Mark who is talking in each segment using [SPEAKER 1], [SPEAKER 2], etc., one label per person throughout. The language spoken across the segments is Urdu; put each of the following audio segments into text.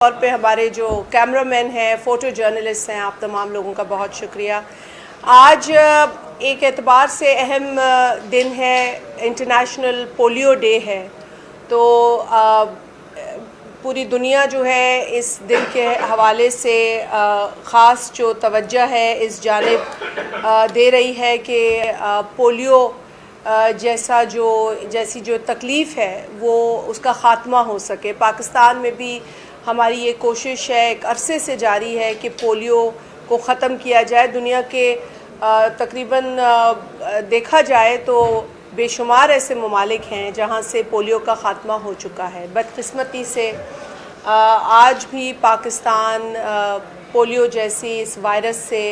[SPEAKER 1] طور پہ ہمارے جو کیمرہ مین ہیں، فوٹو جرنلسٹ ہیں، آپ تمام لوگوں کا بہت شکریہ۔ آج ایک اعتبار سے اہم دن ہے، انٹرنیشنل پولیو ڈے ہے، تو پوری دنیا جو ہے اس دن کے حوالے سے خاص جو توجہ ہے اس جانب دے رہی ہے کہ پولیو جیسی جو تکلیف ہے وہ اس کا خاتمہ ہو سکے۔ پاکستان میں بھی ہماری یہ کوشش ہے، ایک عرصے سے جاری ہے کہ پولیو کو ختم کیا جائے۔ دنیا کے تقریباً دیکھا جائے تو بے شمار ایسے ممالک ہیں جہاں سے پولیو کا خاتمہ ہو چکا ہے۔ بدقسمتی سے آج بھی پاکستان پولیو جیسی اس وائرس سے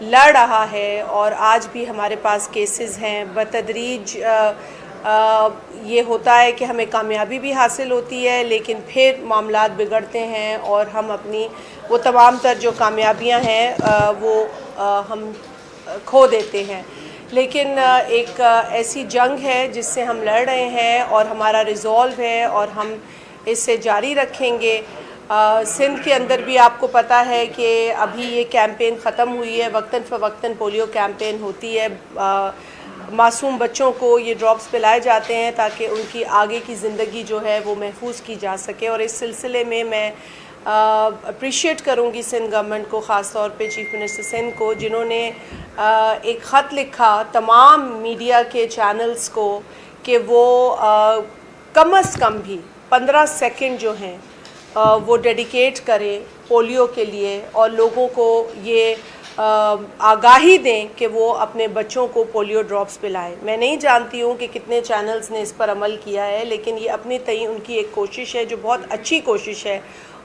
[SPEAKER 1] لڑ رہا ہے اور آج بھی ہمارے پاس کیسز ہیں۔ بتدریج یہ ہوتا ہے کہ ہمیں کامیابی بھی حاصل ہوتی ہے، لیکن پھر معاملات بگڑتے ہیں اور ہم اپنی وہ تمام تر جو کامیابیاں ہیں وہ ہم کھو دیتے ہیں۔ لیکن ایک ایسی جنگ ہے جس سے ہم لڑ رہے ہیں اور ہمارا ریزولو ہے اور ہم اس سے جاری رکھیں گے۔ سندھ کے اندر بھی آپ کو پتہ ہے کہ ابھی یہ کیمپین ختم ہوئی ہے، وقتاً فوقتاً پولیو کیمپین ہوتی ہے۔ معصوم بچوں کو یہ ڈراپس پلائے جاتے ہیں تاکہ ان کی آگے کی زندگی جو ہے وہ محفوظ کی جا سکے، اور اس سلسلے میں اپریشیٹ کروں گی سندھ گورنمنٹ کو، خاص طور پہ چیف منسٹر سندھ کو، جنہوں نے ایک خط لکھا تمام میڈیا کے چینلز کو کہ وہ کم از کم بھی 15 سیکنڈ جو ہیں وہ ڈیڈیکیٹ کرے پولیو کے لیے اور لوگوں کو یہ آگاہی دیں کہ وہ اپنے بچوں کو پولیو ڈراپس پلائیں۔ میں نہیں جانتی ہوں کہ کتنے چینلز نے اس پر عمل کیا ہے، لیکن یہ اپنی تئیں ان کی ایک کوشش ہے جو بہت اچھی کوشش ہے،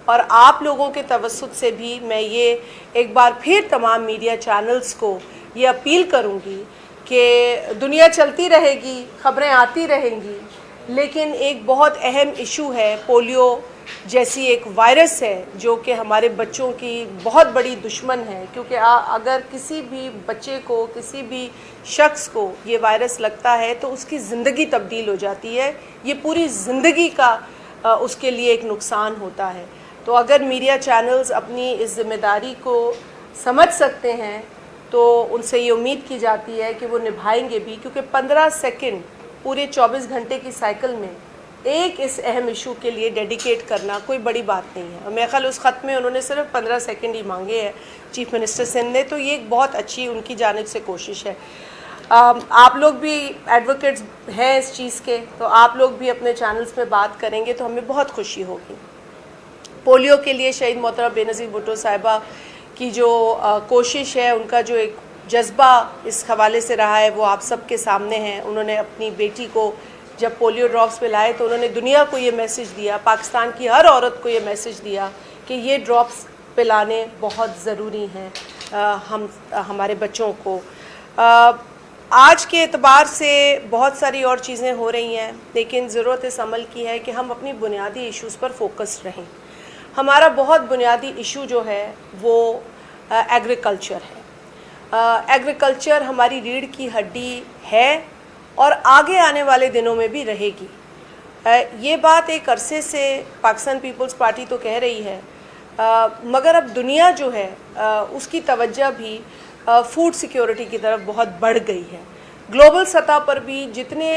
[SPEAKER 1] اور آپ لوگوں کے توسط سے بھی میں یہ ایک بار پھر تمام میڈیا چینلز کو یہ اپیل کروں گی کہ دنیا چلتی رہے گی، خبریں آتی رہیں گی، لیکن ایک بہت اہم ایشو ہے، پولیو جیسی ایک وائرس ہے جو کہ ہمارے بچوں کی بہت بڑی دشمن ہے، کیونکہ اگر کسی بھی بچے کو، کسی بھی شخص کو یہ وائرس لگتا ہے تو اس کی زندگی تبدیل ہو جاتی ہے، یہ پوری زندگی کا اس کے لیے ایک نقصان ہوتا ہے۔ تو اگر میڈیا چینلز اپنی اس ذمہ داری کو سمجھ سکتے ہیں تو ان سے یہ امید کی جاتی ہے کہ وہ نبھائیں گے بھی، کیونکہ 15 سیکنڈ پورے 24 گھنٹے کی سائیکل میں ایک اس اہم ایشو کے لیے ڈیڈیکیٹ کرنا کوئی بڑی بات نہیں ہے۔ میرے خیال اس خط میں انہوں نے صرف 15 سیکنڈ ہی مانگے ہیں چیف منسٹر سندھ نے، تو یہ ایک بہت اچھی ان کی جانب سے کوشش ہے۔ آپ لوگ بھی ایڈوکیٹس ہیں اس چیز کے، تو آپ لوگ بھی اپنے چینلز میں بات کریں گے تو ہمیں بہت خوشی ہوگی۔ پولیو کے لیے شہید محترمہ بے نظیر بھٹو صاحبہ کی جو کوشش ہے، ان کا جو ایک جذبہ اس حوالے سے رہا ہے وہ آپ سب کے سامنے ہے۔ انہوں نے اپنی بیٹی کو جب پولیو ڈراپس پلائے تو انہوں نے دنیا کو یہ میسج دیا، پاکستان کی ہر عورت کو یہ میسج دیا کہ یہ ڈراپس پلانے بہت ضروری ہیں ہمارے بچوں کو۔ آج کے اعتبار سے بہت ساری اور چیزیں ہو رہی ہیں، لیکن ضرورت اس عمل کی ہے کہ ہم اپنی بنیادی ایشوز پر فوکس رہیں۔ ہمارا بہت بنیادی ایشو جو ہے وہ ایگریکلچر ہے۔ ایگریکلچر ہماری ریڑھ کی ہڈی ہے اور آگے آنے والے دنوں میں بھی رہے گی۔ یہ بات ایک عرصے سے پاکستان پیپلز پارٹی تو کہہ رہی ہے، مگر اب دنیا جو ہے اس کی توجہ بھی فوڈ سیکیورٹی کی طرف بہت بڑھ گئی ہے۔ گلوبل سطح پر بھی جتنے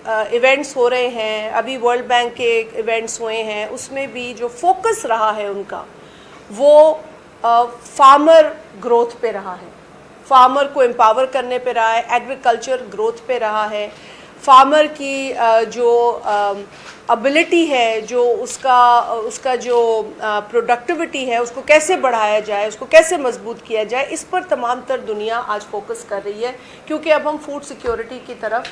[SPEAKER 1] ایونٹس ہو رہے ہیں، ابھی ورلڈ بینک کے ایونٹس ہوئے ہیں، اس میں بھی جو فوکس رہا ہے ان کا وہ فارمر گروتھ پہ رہا ہے، فارمر کو امپاور کرنے پہ رہا ہے، ایگریکلچر گروتھ پہ رہا ہے، فارمر کی جو ابیلٹی ہے، جو اس کا جو پروڈکٹیوٹی ہے، اس کو کیسے بڑھایا جائے، اس کو کیسے مضبوط کیا جائے، اس پر تمام تر دنیا آج فوکس کر رہی ہے، کیونکہ اب ہم فوڈ سیکیورٹی کی طرف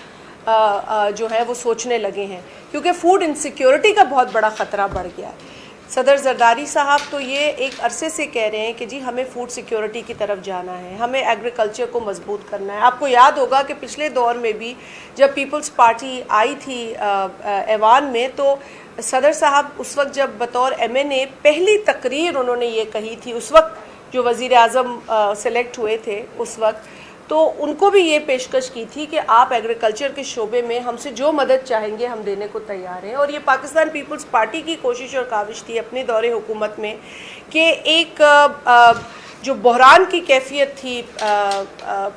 [SPEAKER 1] جو ہے وہ سوچنے لگے ہیں، کیونکہ فوڈ انسیکیورٹی کا بہت بڑا خطرہ بڑھ گیا ہے۔ صدر زرداری صاحب تو یہ ایک عرصے سے کہہ رہے ہیں کہ جی ہمیں فوڈ سیکیورٹی کی طرف جانا ہے، ہمیں ایگریکلچر کو مضبوط کرنا ہے۔ آپ کو یاد ہوگا کہ پچھلے دور میں بھی جب پیپلز پارٹی آئی تھی ایوان میں، تو صدر صاحب اس وقت جب بطور MNA پہلی تقریر انہوں نے یہ کہی تھی، اس وقت جو وزیر اعظم سلیکٹ ہوئے تھے اس وقت، تو ان کو بھی یہ پیشکش کی تھی کہ آپ ایگریکلچر کے شعبے میں ہم سے جو مدد چاہیں گے ہم دینے کو تیار ہیں. اور یہ پاکستان پیپلز پارٹی کی کوشش اور کاوش تھی اپنے دور حکومت میں کہ ایک جو بحران کی کیفیت تھی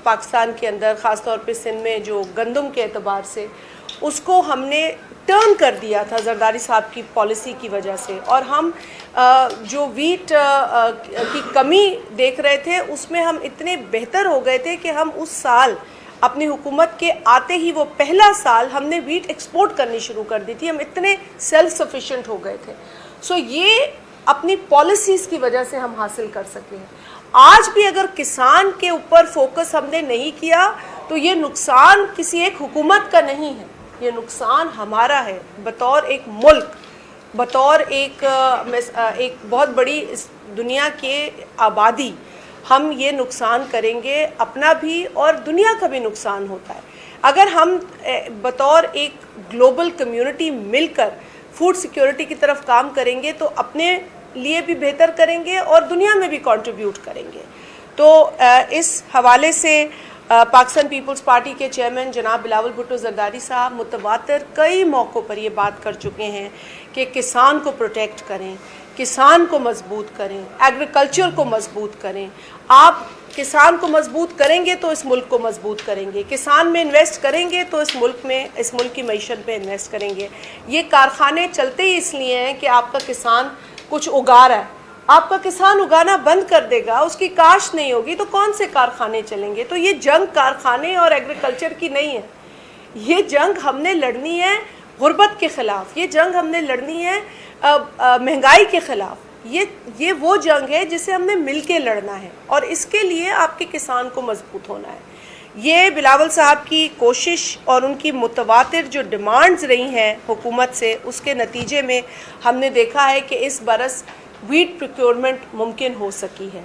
[SPEAKER 1] پاکستان کے اندر، خاص طور پہ سندھ میں جو گندم کے اعتبار سے، اس کو ہم نے ٹرن کر دیا تھا زرداری صاحب کی پالیسی کی وجہ سے. اور ہم جو ویٹ کی کمی دیکھ رہے تھے اس میں ہم اتنے بہتر ہو گئے تھے کہ ہم اس سال اپنی حکومت کے آتے ہی وہ پہلا سال ہم نے ویٹ ایکسپورٹ کرنی شروع کر دی تھی. ہم اتنے سیلف سفیشینٹ ہو گئے تھے. سو یہ اپنی پالیسیز کی وجہ سے ہم حاصل کر سکے ہیں. آج بھی اگر کسان کے اوپر فوکس ہم نے نہیں کیا تو یہ نقصان کسی ایک حکومت کا نہیں ہے، یہ نقصان ہمارا ہے بطور ایک ملک، بطور ایک بہت بڑی اس دنیا کے آبادی. ہم یہ نقصان کریں گے، اپنا بھی اور دنیا کا بھی نقصان ہوتا ہے. اگر ہم بطور ایک گلوبل کمیونٹی مل کر فوڈ سیکیورٹی کی طرف کام کریں گے تو اپنے لیے بھی بہتر کریں گے اور دنیا میں بھی کنٹریبیوٹ کریں گے. تو اس حوالے سے پاکستان پیپلز پارٹی کے چیئرمین جناب بلاول بھٹو زرداری صاحب متواتر کئی موقعوں پر یہ بات کر چکے ہیں کہ کسان کو پروٹیکٹ کریں، کسان کو مضبوط کریں، ایگریکلچر کو مضبوط کریں. آپ کسان کو مضبوط کریں گے تو اس ملک کو مضبوط کریں گے، کسان میں انویسٹ کریں گے تو اس ملک کی معیشت میں انویسٹ کریں گے. یہ کارخانے چلتے ہی اس لیے ہیں کہ آپ کا کسان کچھ اگا رہا ہے. آپ کا کسان اگانا بند کر دے گا، اس کی کاشت نہیں ہوگی تو کون سے کارخانے چلیں گے؟ تو یہ جنگ کارخانے اور ایگریکلچر کی نہیں ہے، یہ جنگ ہم نے لڑنی ہے غربت کے خلاف، یہ جنگ ہم نے لڑنی ہے مہنگائی کے خلاف. یہ وہ جنگ ہے جسے ہم نے مل کے لڑنا ہے اور اس کے لیے آپ کے کسان کو مضبوط ہونا ہے. یہ بلاول صاحب کی کوشش اور ان کی متواتر جو ڈیمانڈز رہی ہیں حکومت سے، اس کے نتیجے میں ہم نے دیکھا ہے کہ اس برس ویٹ پروکیورمنٹ ممکن ہو سکی ہے.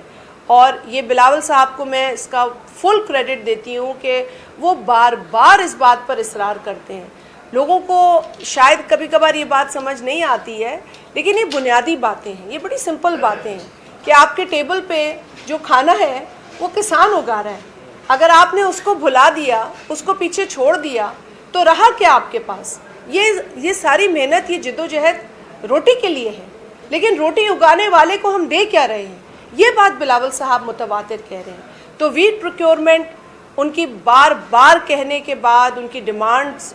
[SPEAKER 1] اور یہ بلاول صاحب کو میں اس کا فل کریڈٹ دیتی ہوں کہ وہ بار بار اس بات پر اصرار کرتے ہیں. لوگوں کو شاید کبھی کبھار یہ بات سمجھ نہیں آتی ہے، لیکن یہ بنیادی باتیں ہیں، یہ بڑی سمپل باتیں ہیں کہ آپ کے ٹیبل پہ جو کھانا ہے وہ کسان اگا رہا ہے. اگر آپ نے اس کو بھلا دیا، اس کو پیچھے چھوڑ دیا تو رہا کیا آپ کے پاس؟ یہ ساری محنت، یہ جدوجہد روٹی کے لیے ہے، لیکن روٹی اگانے والے کو ہم دے کیا رہے ہیں؟ یہ بات بلاول صاحب متواتر کہہ رہے ہیں. تو ویٹ پروکیورمنٹ ان کی بار بار کہنے کے بعد ان کی ڈیمانڈز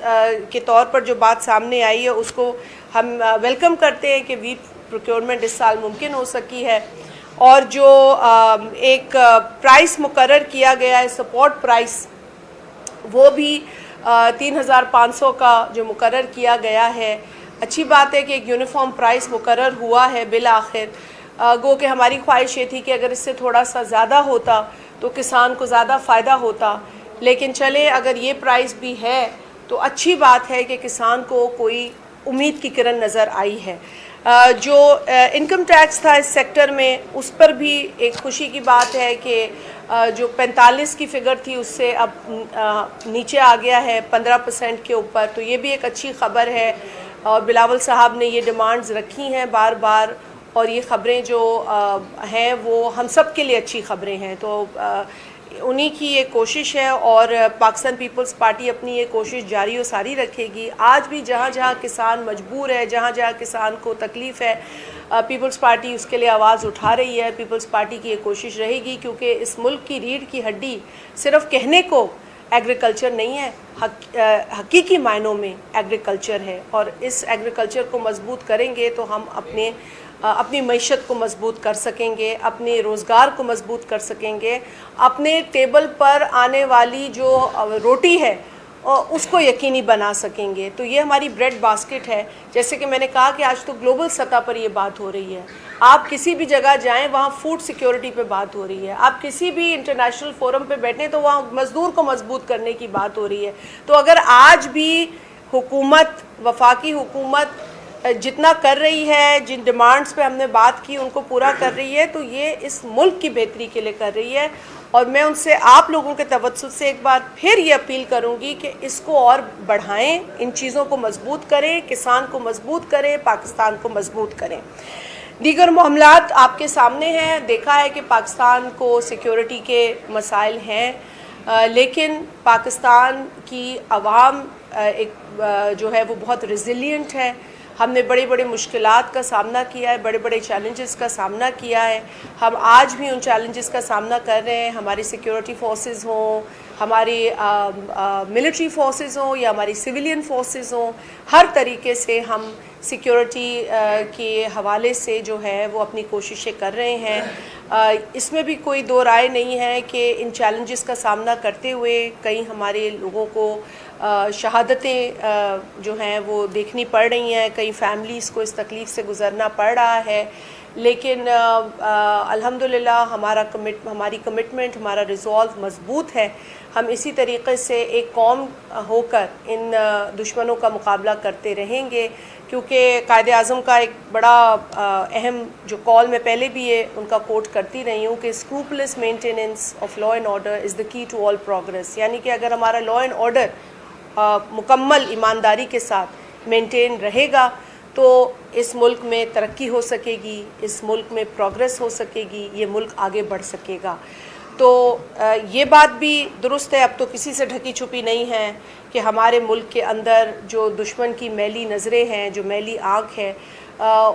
[SPEAKER 1] کے طور پر جو بات سامنے آئی ہے اس کو ہم ویلکم کرتے ہیں کہ ویٹ پروکیورمنٹ اس سال ممکن ہو سکی ہے. اور جو ایک پرائس مقرر کیا گیا ہے سپورٹ پرائس، وہ بھی 3500 کا جو مقرر کیا گیا ہے. اچھی بات ہے کہ ایک یونیفارم پرائس مقرر ہوا ہے بالآخر. گو کہ ہماری خواہش یہ تھی کہ اگر اس سے تھوڑا سا زیادہ ہوتا تو کسان کو زیادہ فائدہ ہوتا، لیکن چلے اگر یہ پرائس بھی ہے تو اچھی بات ہے کہ کسان کو کوئی امید کی کرن نظر آئی ہے. جو انکم ٹیکس تھا اس سیکٹر میں، اس پر بھی ایک خوشی کی بات ہے کہ جو 45 کی فگر تھی اس سے اب نیچے آ گیا ہے 15% کے اوپر. تو یہ بھی ایک اچھی خبر ہے اور بلاول صاحب نے یہ ڈیمانڈز رکھی ہیں بار بار، اور یہ خبریں جو ہیں وہ ہم سب کے لیے اچھی خبریں ہیں. تو انہی کی یہ کوشش ہے اور پاکستان پیپلز پارٹی اپنی یہ کوشش جاری و ساری رکھے گی. آج بھی جہاں جہاں کسان مجبور ہے، جہاں جہاں کسان کو تکلیف ہے، پیپلز پارٹی اس کے لیے آواز اٹھا رہی ہے. پیپلز پارٹی کی یہ کوشش رہے گی کیونکہ اس ملک کی ریڑھ کی ہڈی صرف کہنے کو ایگریکلچر نہیں ہے، حقیقی معنوں میں ایگریکلچر ہے. اور اس ایگریکلچر کو مضبوط کریں گے تو ہم اپنی معیشت کو مضبوط کر سکیں گے، اپنے روزگار کو مضبوط کر سکیں گے، اپنے ٹیبل پر آنے والی جو روٹی ہے اس کو یقینی بنا سکیں گے. تو یہ ہماری بریڈ باسکٹ ہے. جیسے کہ میں نے کہا کہ آج تو گلوبل سطح پر یہ بات ہو رہی ہے. آپ کسی بھی جگہ جائیں وہاں فوڈ سیکیورٹی پہ بات ہو رہی ہے. آپ کسی بھی انٹرنیشنل فورم پہ بیٹھیں تو وہاں مزدور کو مضبوط کرنے کی بات ہو رہی ہے. تو اگر آج بھی حکومت، وفاقی حکومت جتنا کر رہی ہے، جن ڈیمانڈز پہ ہم نے بات کی ان کو پورا کر رہی ہے، تو یہ اس ملک کی بہتری کے لیے کر رہی ہے. اور میں ان سے، آپ لوگوں کے توسط سے ایک بار پھر یہ اپیل کروں گی کہ اس کو اور بڑھائیں، ان چیزوں کو مضبوط کریں، کسان کو مضبوط کریں، پاکستان کو مضبوط کریں. دیگر معاملات آپ کے سامنے ہیں. دیکھا ہے کہ پاکستان کو سیکیورٹی کے مسائل ہیں. لیکن پاکستان کی عوام جو ہے وہ بہت ریزیلینٹ ہے. ہم نے بڑے بڑے مشکلات کا سامنا کیا ہے, بڑے بڑے چیلنجز کا سامنا کیا ہے. ہم آج بھی ان چیلنجز کا سامنا کر رہے ہیں. ہماری سیکیورٹی فورسز ہوں, ہماری ملٹری فورسز ہوں یا ہماری سویلین فورسز ہوں, ہر طریقے سے ہم سیکیورٹی کے حوالے سے جو ہے وہ اپنی کوششیں کر رہے ہیں. اس میں بھی کوئی دو رائے نہیں ہے کہ ان چیلنجز کا سامنا کرتے ہوئے کئی ہمارے لوگوں کو شہادتیں جو ہیں وہ دیکھنی پڑ رہی ہیں, کئی فیملیز کو اس تکلیف سے گزرنا پڑ رہا ہے. لیکن الحمدللہ ہماری کمٹمنٹ, ہمارا ریزولو مضبوط ہے. ہم اسی طریقے سے ایک قوم ہو کر ان دشمنوں کا مقابلہ کرتے رہیں گے, کیونکہ قائد اعظم کا ایک بڑا اہم جو کال میں پہلے بھی ان کا کوٹ کرتی رہی ہوں کہ scrupulous maintenance of law and order is the key to all progress. یعنی کہ اگر ہمارا لا اینڈ آرڈر مکمل ایمانداری کے ساتھ مینٹین رہے گا تو اس ملک میں ترقی ہو سکے گی, اس ملک میں پروگریس ہو سکے گی, یہ ملک آگے بڑھ سکے گا. تو یہ بات بھی درست ہے, اب تو کسی سے ڈھکی چھپی نہیں ہے کہ ہمارے ملک کے اندر جو دشمن کی میلی نظریں ہیں, جو میلی آنکھ ہے,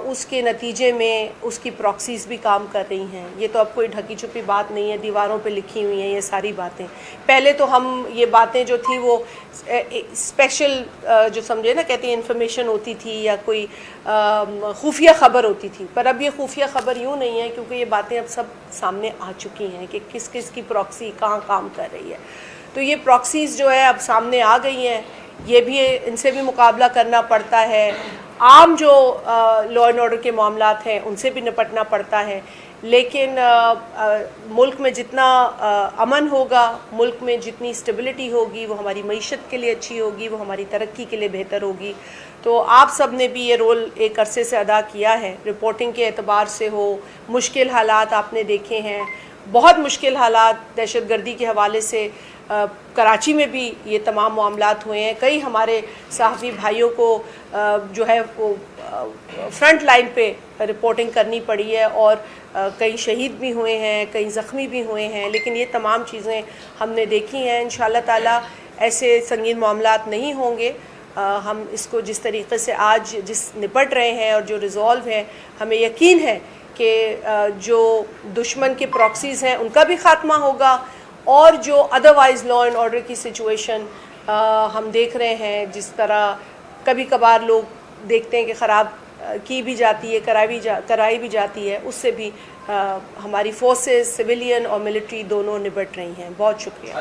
[SPEAKER 1] اس کے نتیجے میں اس کی پراکسیز بھی کام کر رہی ہیں. یہ تو اب کوئی ڈھکی چھپی بات نہیں ہے, دیواروں پہ لکھی ہوئی ہیں یہ ساری باتیں. پہلے تو ہم یہ باتیں جو تھی وہ اسپیشل جو سمجھے نا کہتے ہیں انفارمیشن ہوتی تھی یا کوئی خفیہ خبر ہوتی تھی, پر اب یہ خفیہ خبر یوں نہیں ہے کیونکہ یہ باتیں اب سب سامنے آ چکی ہیں کہ کس کس کی پراکسی کہاں کام کر رہی ہے. تو یہ پراکسیز جو ہے اب سامنے آ گئی ہیں, یہ بھی ان سے بھی مقابلہ کرنا پڑتا ہے. عام جو لا اینڈ آرڈر کے معاملات ہیں ان سے بھی نپٹنا پڑتا ہے. لیکن ملک میں جتنا امن ہوگا, ملک میں جتنی اسٹیبلٹی ہوگی, وہ ہماری معیشت کے لیے اچھی ہوگی, وہ ہماری ترقی کے لیے بہتر ہوگی. تو آپ سب نے بھی یہ رول ایک عرصے سے ادا کیا ہے, رپورٹنگ کے اعتبار سے ہو. مشکل حالات آپ نے دیکھے ہیں, بہت مشکل حالات دہشت گردی کے حوالے سے کراچی میں بھی یہ تمام معاملات ہوئے ہیں. کئی ہمارے صحافی بھائیوں کو جو ہے وہ فرنٹ لائن پہ رپورٹنگ کرنی پڑی ہے, اور کئی شہید بھی ہوئے ہیں, کئی زخمی بھی ہوئے ہیں. لیکن یہ تمام چیزیں ہم نے دیکھی ہیں. انشاءاللہ تعالیٰ ایسے سنگین معاملات نہیں ہوں گے. ہم اس کو جس طریقے سے آج نپٹ رہے ہیں اور جو ریزولو ہے, ہمیں یقین ہے کہ جو دشمن کے پراکسیز ہیں ان کا بھی خاتمہ ہوگا, اور جو ادروائز لا اینڈ آرڈر کی سچویشن ہم دیکھ رہے ہیں, جس طرح کبھی کبھار لوگ دیکھتے ہیں کہ خراب کی بھی جاتی ہے, کرائی بھی جاتی ہے, اس سے بھی ہماری فورسز سویلین اور ملٹری دونوں نپٹ رہی ہیں. بہت شکریہ.